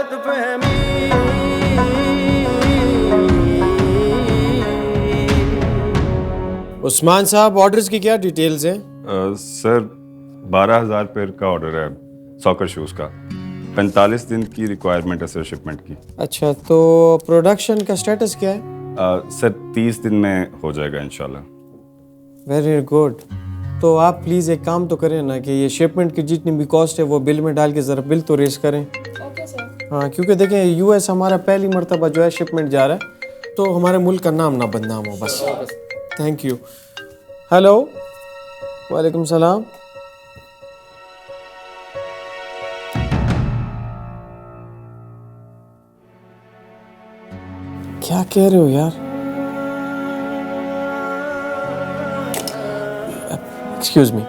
गलतफहमी। उस्मान साहब, ऑर्डर्स की क्या डिटेल्स हैं? सर 12,000 पेयर का ऑर्डर है सॉकर शूज़ का। 45 दिन की रिक्वायरमेंट है सर शिपमेंट की। अच्छा, तो प्रोडक्शन का स्टेटस क्या है? सर 30 दिन में हो जाएगा इंशाल्लाह। Very good. तो आप प्लीज़ एक काम तो करें ना कि ये शिपमेंट की जितनी भी कॉस्ट है वो बिल में डाल के ज़रा बिल तो रेस करें। Okay sir. हाँ, क्योंकि देखें यूएस हमारा पहली मर्तबा जो है शिपमेंट जा रहा है, तो हमारे मुल्क का नाम ना बदनाम हो बस। Thank you. हेलो, वालेकुम सलाम। क्या कह रहे हो यार? Excuse me.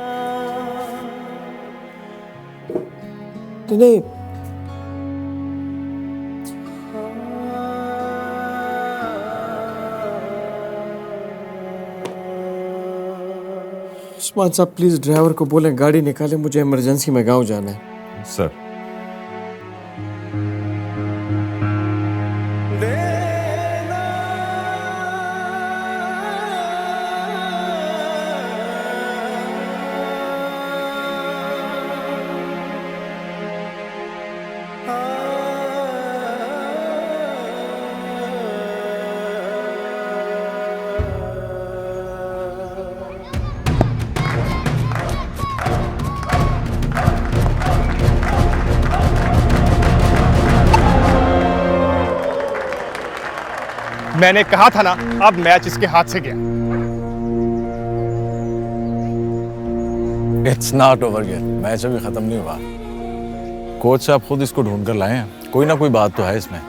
नहीं, उस्मान साहब प्लीज ड्राइवर को बोलें गाड़ी निकाले, मुझे इमरजेंसी में गांव जाना है। सर मैंने कहा था ना, अब मैच इसके हाथ से गया। It's not over yet, match अभी खत्म नहीं हुआ। कोच साहब खुद इसको ढूंढ कर लाए हैं, कोई ना कोई बात तो है इसमें।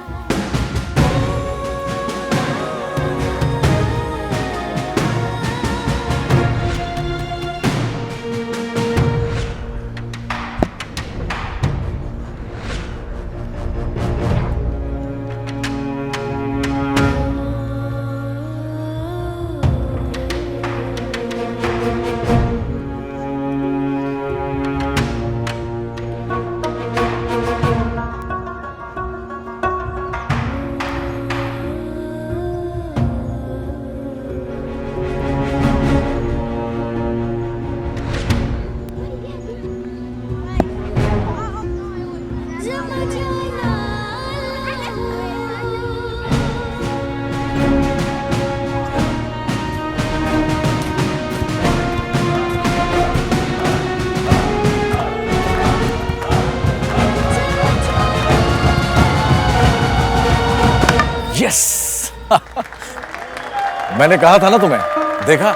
यस मैंने कहा था ना तुम्हें, देखा?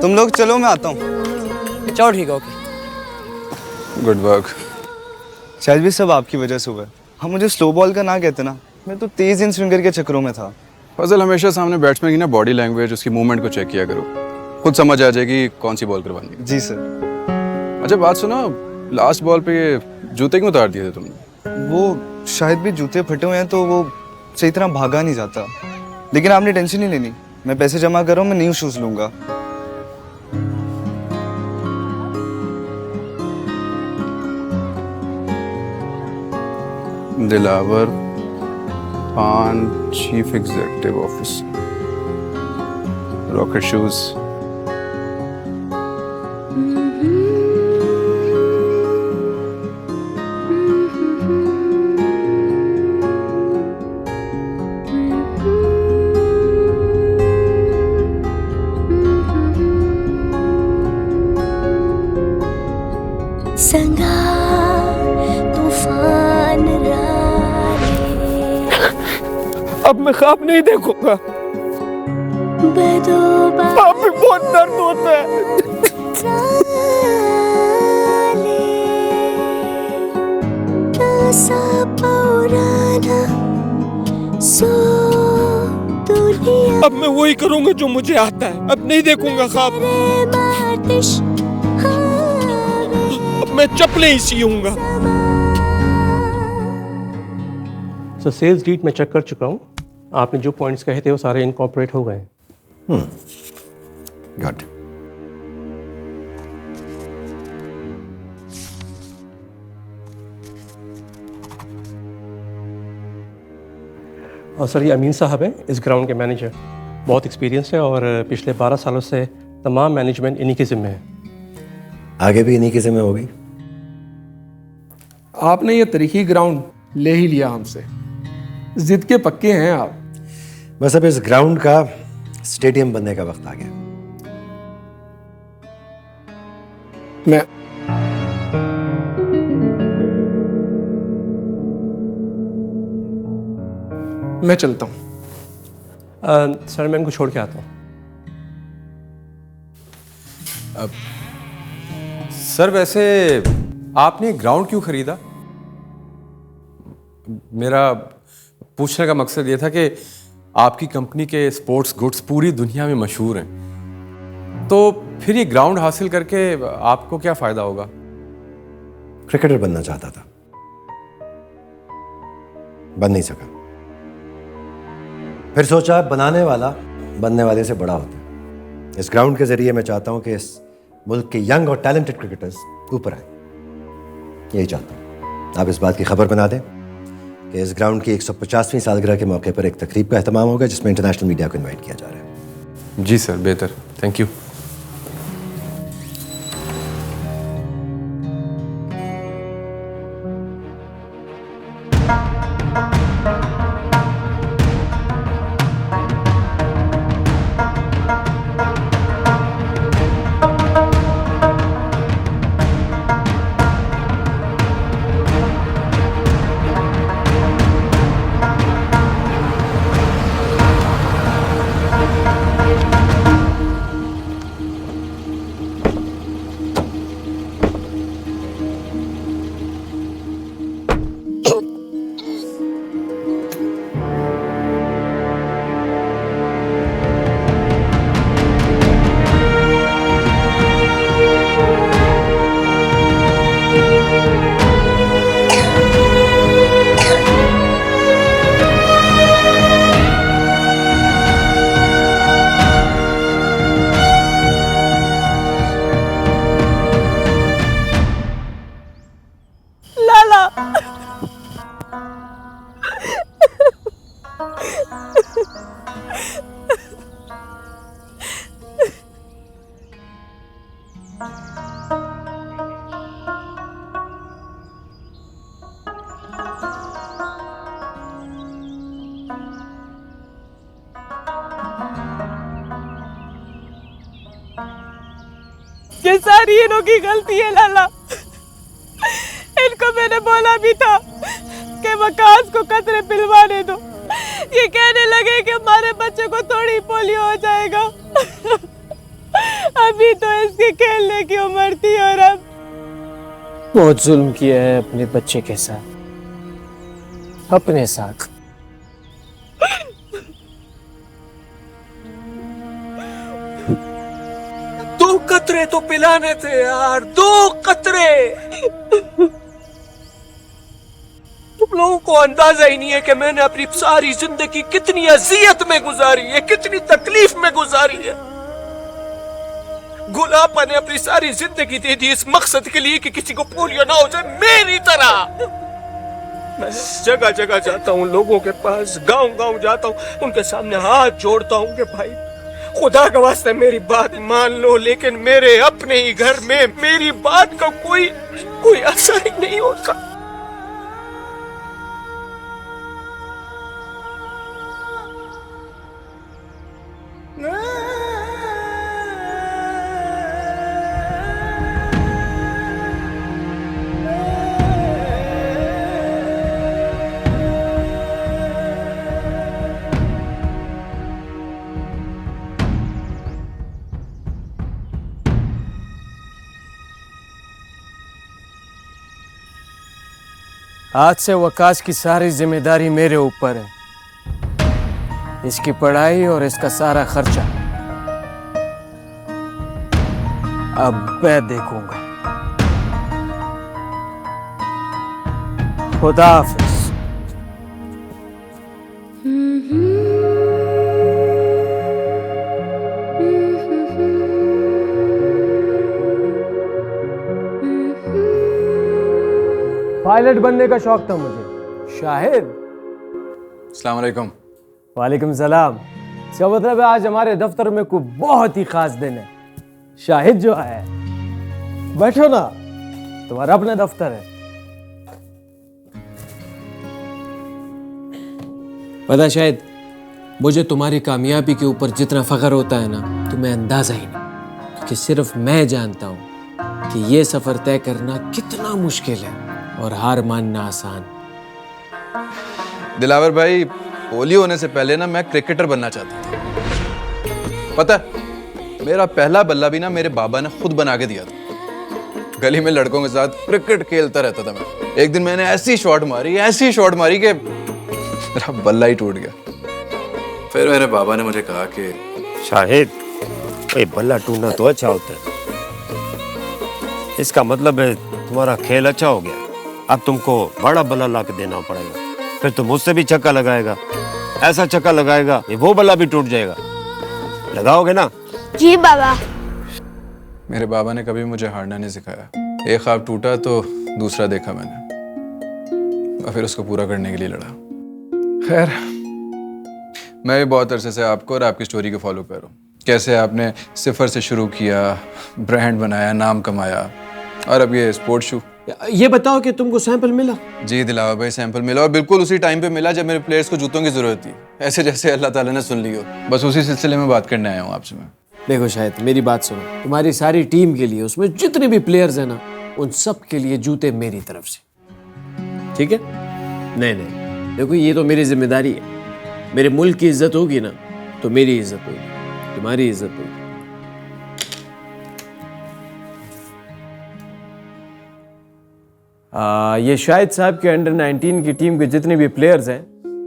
तुम लोग चलो, मैं आता हूँ। चलो ठीक है, ओके। Good work. शायद भी सब आपकी वजह से हुआ है। हम मुझे स्लो बॉल का ना कहते ना, मैं तो तेज इन स्विंगर के चक्करों में था। फजल, हमेशा सामने बैट्समैन की ना बॉडी लैंग्वेज, उसकी मूवमेंट को चेक किया करो, खुद समझ आ जाएगी कौन सी बॉल करवानी है। जी सर। अच्छा बात सुनो, लास्ट बॉल पे ये जूते क्यों उतार दिए थे तुमने? वो शायद भी जूते फटे हुए हैं तो वो सही तरह भागा नहीं जाता। लेकिन आपने टेंशन नहीं लेनी, मैं पैसे जमा कर रहा हूँ, मैं न्यू शूज़ लूँगा। दिलावर पान, chief executive office, rocket shoes. संगा तूफान अब मैं ख्वाब नहीं देखूंगा। अब भी बहुत दर्द होता है। अब मैं वही करूंगा जो मुझे आता है, अब नहीं देखूंगा ख्वाब। अब मैं चप्पलें ही सीऊंगा। तो सेल्स डीट मैं चेक कर चुका हूँ, आपने जो पॉइंट्स कहे थे वो सारे इनकॉर्पोरेट हो गए। गुड। और सर ये अमीन साहब हैं इस ग्राउंड के मैनेजर, बहुत एक्सपीरियंस है और पिछले 12 सालों से तमाम मैनेजमेंट इन्हीं के ज़िम्मे है। आगे भी इन्हीं की जिम्मे होगी। आपने ये तरीकी ग्राउंड ले ही लिया हमसे, जिद के पक्के हैं आप। बस अब इस ग्राउंड का स्टेडियम बनने का वक्त आ गया। मैं चलता हूँ। सर मैं इनको छोड़ के आता हूँ। सर वैसे आपने ग्राउंड क्यों खरीदा? मेरा पूछने का मकसद ये था कि आपकी कंपनी के स्पोर्ट्स गुड्स पूरी दुनिया में मशहूर हैं, तो फिर ये ग्राउंड हासिल करके आपको क्या फ़ायदा होगा? क्रिकेटर बनना चाहता था, बन नहीं सका। फिर सोचा बनाने वाला बनने वाले से बड़ा होता है। इस ग्राउंड के जरिए मैं चाहता हूं कि इस मुल्क के यंग और टैलेंटेड क्रिकेटर्स ऊपर आए। यही चाहता हूं। आप इस बात की खबर बना दें कि इस ग्राउंड की 150वीं सालगिरह के मौके पर एक तकरीब का एहतमाम होगा जिसमें इंटरनेशनल मीडिया को इन्वाइट किया जा रहा है। जी सर, बेहतर, थैंक यू। ये सारी इन्हों की गलती है लाला। इनको मैंने बोला भी था कि वकास को कतरे पिलवाने दो। ये कहने लगे कि हमारे बच्चे को थोड़ी पोलियो हो जाएगा। अभी तो इसके खेलने की उम्र थी और अब बहुत जुल्म किया है अपने बच्चे के साथ, अपने साथ। दो कतरे तो पिलाने थे यार, 2 कतरे। तुम लोगों को अंदाजा ही नहीं है कि मैंने अपनी सारी जिंदगी कितनी अजियत में गुजारी है, कितनी तकलीफ में गुजारी है। गुलाबा ने अपनी सारी जिंदगी दे दी इस मकसद के लिए कि किसी को पोलियो ना हो जाए मेरी तरह। मैं जगह जगह जाता हूँ, लोगों के पास गांव गांव जाता हूँ, उनके सामने हाथ जोड़ता हूँ कि भाई खुदा का वास्ते मेरी बात मान लो, लेकिन मेरे अपने ही घर में मेरी बात का कोई असर ही नहीं होता। आज से वकास की सारी जिम्मेदारी मेरे ऊपर है। इसकी पढ़ाई और इसका सारा खर्चा अब मैं देखूंगा। खुदा हाफिज। पायलट बनने का शौक था मुझे। शाहिद। अस्सलाम वालेकुम। वालेकुम सलाम। इसका मतलब है आज हमारे दफ्तर में कोई बहुत ही खास दिन है। शाहिद जो है, बैठो ना, तुम्हारा अपना दफ्तर है। पता शायद मुझे तुम्हारी कामयाबी के ऊपर जितना फख्र होता है ना, तुम्हें अंदाजा ही नहीं, क्योंकि सिर्फ मैं जानता हूं कि ये सफर तय करना कितना मुश्किल है और हार मानना आसान। दिलावर भाई, पोलियो होने से पहले ना मैं क्रिकेटर बनना चाहता था। पता है, मेरा पहला बल्ला भी ना मेरे बाबा ने खुद बना के दिया था। गली में लड़कों के साथ क्रिकेट खेलता रहता था मैं। एक दिन मैंने ऐसी शॉट मारी कि मेरा बल्ला ही टूट गया। फिर मेरे बाबा ने मुझे कहा कि शाहिद, ये बल्ला टूटना तो अच्छा होता है, इसका मतलब है तुम्हारा खेल अच्छा हो गया। अब तुमको बड़ा बल्ला ला के देना पड़ेगा, फिर तुम मुझसे भी चक्का लगाएगा, ऐसा चक्का लगाएगा कि वो बल्ला भी टूट जाएगा। लगाओगे ना? जी बाबा। मेरे बाबा ने कभी मुझे हारना नहीं सिखाया। एक ख्वाब टूटा तो दूसरा देखा मैंने, और फिर उसको पूरा करने के लिए लड़ा। खैर, मैं भी बहुत अरसे से आपको और आपकी स्टोरी को फॉलो कर रहा हूँ। कैसे आपने सिफर से शुरू किया, ब्रांड बनाया, नाम कमाया, और अब ये स्पोर्ट्स शू। ये बताओ कि तुमको सैंपल मिला? जी दिलावा भाई, सैंपल मिला, और बिल्कुल उसी टाइम पे मिला जब मेरे प्लेयर्स को जूतों की जरूरत थी। ऐसे जैसे अल्लाह ताला ने सुन ली हो। बस उसी सिलसिले में बात करने आया हूँ आपसे मैं। देखो शायद, मेरी बात सुनो, तुम्हारी सारी टीम के लिए, उसमें जितने भी प्लेयर्स हैं ना, उन सब के लिए जूते मेरी तरफ से, ठीक है? नहीं, देखो ये तो मेरी जिम्मेदारी है। मेरे मुल्क की इज्जत होगी ना तो मेरी इज्जत होगी, तुम्हारी इज्जत होगी। ये शाहिद साहब के अंडर 19 की टीम के जितने भी प्लेयर्स हैं,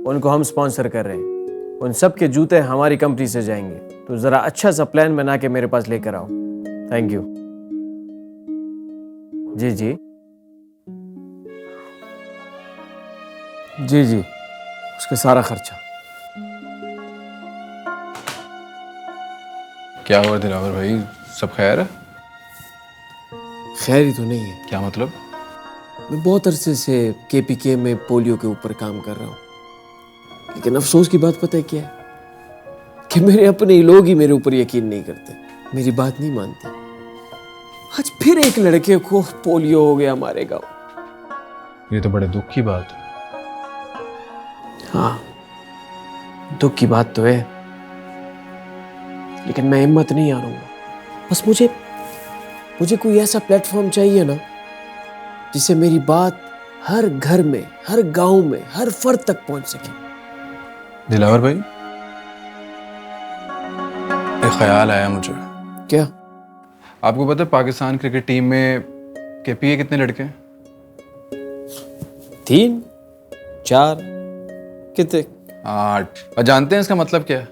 उनको हम स्पॉन्सर कर रहे हैं। उन सब के जूते हमारी कंपनी से जाएंगे, तो ज़रा अच्छा सा प्लान बना के मेरे पास लेकर आओ। Thank you. जी जी जी जी, उसका सारा खर्चा। क्या हुआ दिलावर भाई, सब खैर है? खैर ही तो नहीं है। क्या मतलब? मैं बहुत अरसे से KPK में पोलियो के ऊपर काम कर रहा हूँ, लेकिन अफसोस की बात पता है क्या है? कि मेरे अपने ही लोग ही मेरे ऊपर यकीन नहीं करते, मेरी बात नहीं मानते। आज फिर एक लड़के को पोलियो हो गया हमारे गांव। ये तो बड़े दुख की बात है। हाँ, दुख की बात तो है, लेकिन मैं हिम्मत नहीं हारूंगा। बस मुझे कोई ऐसा प्लेटफॉर्म चाहिए ना, जिससे मेरी बात हर घर में, हर गांव में, हर फर्द तक पहुंच सके। दिलावर भाई, एक ख्याल आया मुझे। क्या? आपको पता है पाकिस्तान क्रिकेट टीम में KPK कितने लड़के हैं? 3, 4, कितने? 8। और जानते हैं इसका मतलब क्या है?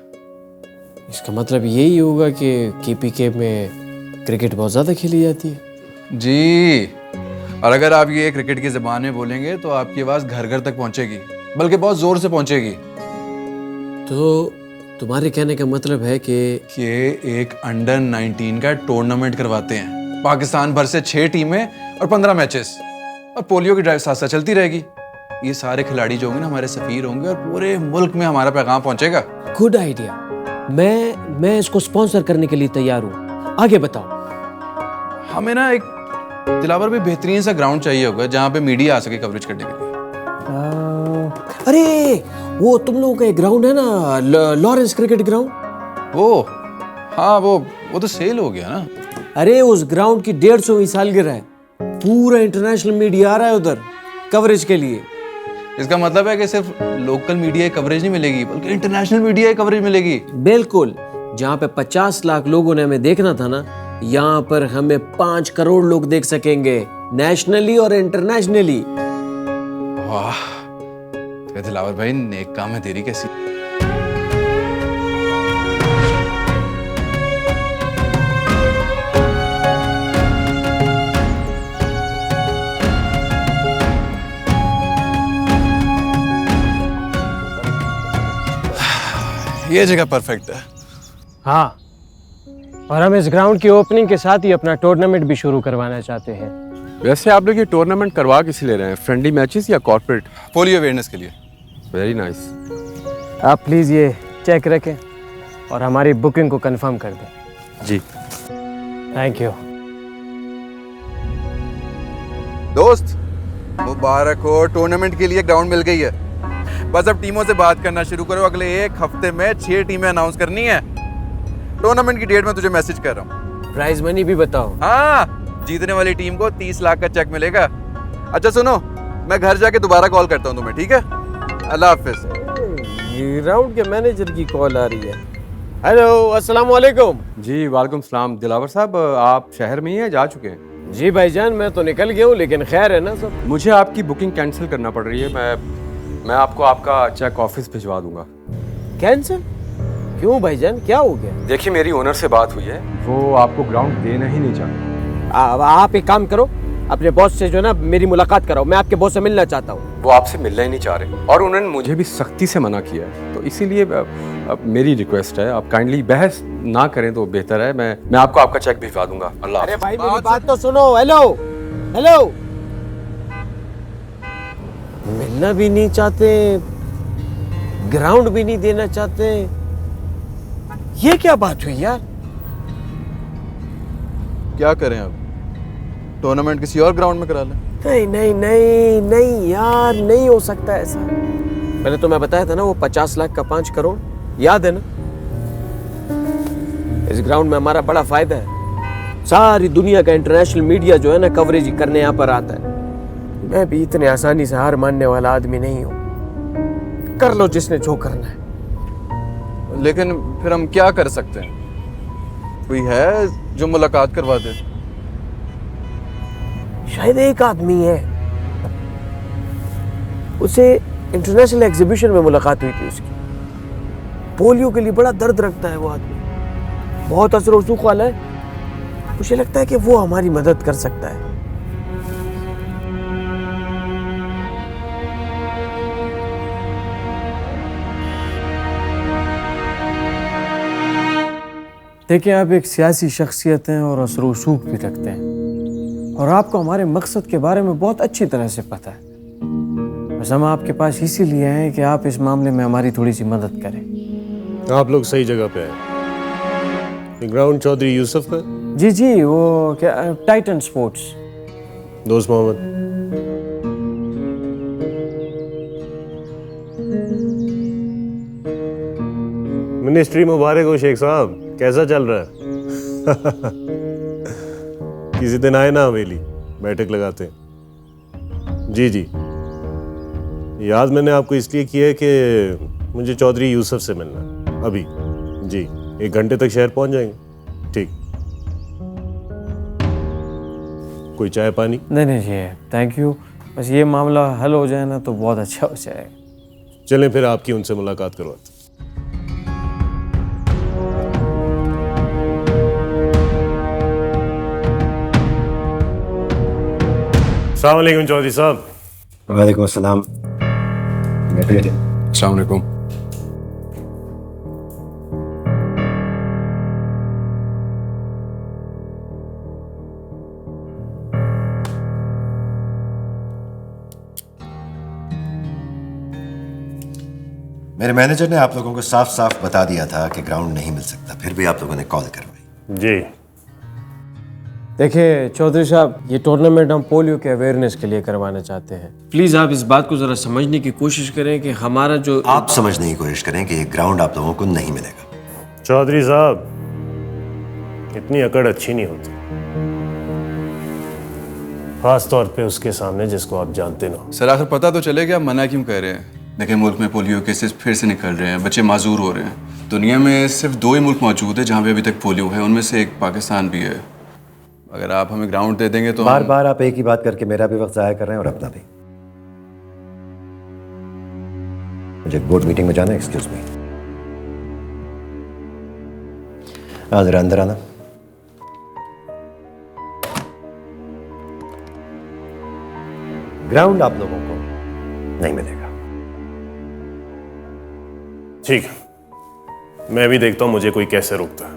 इसका मतलब यही होगा कि KPK में क्रिकेट बहुत ज्यादा खेली जाती है। जी, और अगर आप ये क्रिकेट की ज़बान में बोलेंगे तो आपकी आवाज़ घर घर तक पहुंचेगी, बल्कि बहुत ज़ोर से पहुंचेगी। तो तुम्हारे कहने का मतलब है कि एक अंडर 19 का टूर्नामेंट करवाते हैं, पाकिस्तान भर से 6 टीमें और 15 मैचेस, और पोलियो की ड्राइव साथ साथ चलती रहेगी। ये सारे खिलाड़ी जो होंगे ना, हमारे सफीर होंगे, और पूरे मुल्क में हमारा पैगाम पहुंचेगा। Good idea. मैं इसको स्पॉन्सर करने के लिए तैयार हूँ। आगे बताओ। हमें ना एक दिलावर में बेहतरीन सा ग्राउंड चाहिए होगा जहाँ पे मीडिया आ सके कवरेज करने के लिए। अरे वो तुम लोगों का एक ग्राउंड है ना, लॉरेंस क्रिकेट ग्राउंड। वो हाँ, वो तो सेल हो गया ना। अरे उस ग्राउंड की 150वीं सालगिरह है, पूरा इंटरनेशनल मीडिया आ रहा है उधर कवरेज के लिए। इसका मतलब है कि सिर्फ लोकल मीडिया कवरेज नहीं मिलेगी, बल्कि इंटरनेशनल मीडिया कवरेज मिलेगी। बिल्कुल। जहाँ पे 50 लाख लोगों ने हमें देखना था ना, यहाँ पर हमें 5 करोड़ लोग देख सकेंगे, नेशनली और इंटरनेशनली। वाह, तो दिलावर भाई नेक काम है तेरी कैसी। ये जगह परफेक्ट है। हाँ, और हम इस ग्राउंड की ओपनिंग के साथ ही अपना टूर्नामेंट भी शुरू करवाना चाहते हैं। वैसे आप लोग ये टूर्नामेंट करवा किस ले रहे हैं, फ्रेंडली मैचेस या कॉर्पोरेट? पोलियो अवेयरनेस के लिए। Very nice. आप प्लीज़ ये चेक रखें और हमारी बुकिंग को कंफर्म कर दें। जी थैंक यू। दोस्त मुबारक हो, टूर्नामेंट के लिए ग्राउंड मिल गई है। बस अब टीमों से बात करना शुरू करो, अगले 1 हफ्ते में 6 टीमें अनाउंस करनी है। टूर्नामेंट की डेट में तुझे मैसेज कर रहा हूँ। प्राइज मनी भी बताओ। हाँ, जीतने वाली टीम को 30 लाख का चेक मिलेगा। अच्छा सुनो, मैं घर जाके दोबारा कॉल करता हूँ तुम्हें, ठीक है? अल्लाह हाफिज। ग्राउंड के मैनेजर की कॉल आ रही है। हेलो, अस्सलाम वालेकुम। जी वालेकुम सलाम। दिलावर साहब आप शहर में ही हैं, जा चुके हैं? जी भाईजान, मैं तो निकल गया हूँ, लेकिन खैर है ना सब? मुझे आपकी बुकिंग कैंसिल करना पड़ रही है। मैं आपको आपका चेक ऑफिस भिजवा दूंगा। कैंसिल? क्यों भाईजान, क्या हो गया? देखिए मेरी ओनर से बात हुई है, वो आपको ग्राउंड देना ही नहीं चाहते। आप एक काम करो, अपने बॉस से जो है ना मेरी मुलाकात कराओ, मैं आपके बॉस से मिलना चाहता हूँ। वो आपसे मिलना ही नहीं चाह रहे और उन्होंने मुझे भी सख्ती से मना किया है, तो इसीलिए मेरी रिक्वेस्ट है आप काइंडली बहस ना करें तो बेहतर है। मैं आपको आपका चेक भिजवा दूंगा। अल्लाह। अरे भाई मेरी बात तो सुनो। हेलो हेलो, मिलना भी नहीं चाहते, ग्राउंड भी नहीं देना चाहते, ये क्या बात हुई यार? क्या करें अब? टूर्नामेंट किसी और ग्राउंड में करा लें? नहीं नहीं नहीं नहीं यार, नहीं हो सकता ऐसा। मैंने तुम्हें बताया था ना वो 50 लाख का 5 करोड़, याद है ना? इस ग्राउंड में हमारा बड़ा फायदा है। सारी दुनिया का इंटरनेशनल मीडिया जो है ना कवरेज करने यहाँ पर आता है। मैं भी इतने आसानी से हार मानने वाला आदमी नहीं हूँ। कर लो जिसने जो करना है। लेकिन फिर हम क्या कर सकते हैं? कोई है जो मुलाकात करवा दे? शायद एक आदमी है, उसे इंटरनेशनल एग्जीबिशन में मुलाकात हुई थी उसकी। पोलियो के लिए बड़ा दर्द रखता है वो आदमी, बहुत असर रसूख वाला है। मुझे लगता है कि वो हमारी मदद कर सकता है। देखिए, आप एक सियासी शख्सियत हैं और असर रसूख भी रखते हैं, और आपको हमारे मकसद के बारे में बहुत अच्छी तरह से पता है। बस हम आपके पास इसीलिए हैं कि आप इस मामले में हमारी थोड़ी सी मदद करें। आप लोग सही जगह पे हैं। ये ग्राउंड चौधरी यूसुफ का? जी जी, वो क्या, टाइटन स्पोर्ट्स। दोस्त मोहम्मद। मिनिस्ट्री मुबारक हो शेख साहब, कैसा चल रहा है? किसी दिन आए ना हवेली, बैठक लगाते हैं। जी जी, याद मैंने आपको इसलिए किया है कि मुझे चौधरी यूसुफ से मिलना है अभी। जी, 1 घंटे तक शहर पहुंच जाएंगे? ठीक। कोई चाय पानी? नहीं नहीं जी, थैंक यू। बस ये मामला हल हो जाए ना तो बहुत अच्छा हो जाएगा। चलें फिर आपकी उनसे मुलाकात करवाते। अस्सलाम वालेकुम चौधरी साहब। वालेकुम अस्सलाम। अस्सलाम वालेकुम। मेरे मैनेजर ने आप लोगों को साफ साफ बता दिया था कि ग्राउंड नहीं मिल सकता, फिर भी आप लोगों ने कॉल करवाई। जी देखिए चौधरी साहब, ये टूर्नामेंट हम पोलियो के अवेयरनेस के लिए करवाना चाहते हैं। प्लीज आप इस बात को जरा समझने की कोशिश करें कि हमारा जो आप समझने की कोशिश करें कि ये ग्राउंड आप लोगों को नहीं मिलेगा। चौधरी साहब, इतनी अकड़ अच्छी नहीं होती, खास तौर पे उसके सामने जिसको आप जानते ना। सर आखिर पता तो चले कि आप मना क्यों कह रहे हैं? देखिए, मुल्क में पोलियो केसेस फिर से निकल रहे हैं, बच्चे माजूर हो रहे हैं। दुनिया में सिर्फ 2 ही मुल्क मौजूद है जहाँ पे अभी तक पोलियो है, उनमें से एक पाकिस्तान भी है। अगर आप हमें ग्राउंड दे देंगे तो बार बार आप एक ही बात करके मेरा भी वक्त ज़ाया कर रहे हैं और अपना भी। मुझे बोर्ड मीटिंग में जाना है, एक्सक्यूज मी। जरा अंदर आना। ग्राउंड आप लोगों को नहीं मिलेगा। ठीक है, मैं भी देखता हूं मुझे कोई कैसे रोकता है।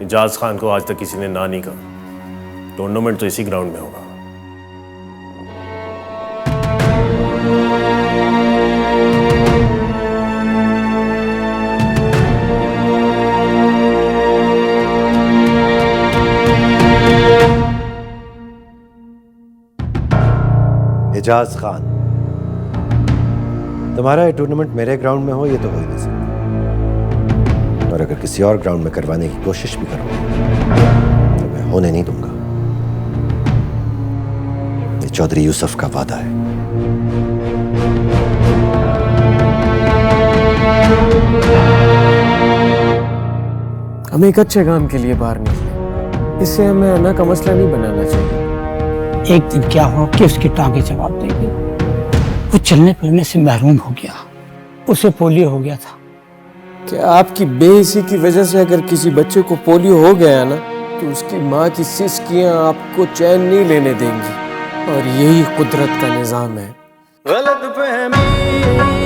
इजाज खान को आज तक किसी ने ना नहीं कहा। टूर्नामेंट तो इसी ग्राउंड में होगा। एजाज खान, तुम्हारा ये टूर्नामेंट मेरे ग्राउंड में हो ये तो हो ही नहीं सकता, और अगर किसी और ग्राउंड में करवाने की कोशिश भी करोगे तो मैं होने नहीं दूंगा। ये चौधरी यूसुफ का वादा है। हम एक अच्छे काम के लिए बाहर निकले, इससे हमें अन्ना का मसला नहीं बनाना चाहिए। एक दिन क्या हो कि उसकी टांगे जवाब देगी। वो चलने फिरने से महरूम हो गया, उसे पोलियो हो गया था। क्या आपकी बेइज्जती की वजह से अगर किसी बच्चे को पोलियो हो गया ना, तो उसकी माँ की सिसकियां आपको चैन नहीं लेने देंगी, और यही कुदरत का निजाम है। गलत फहमी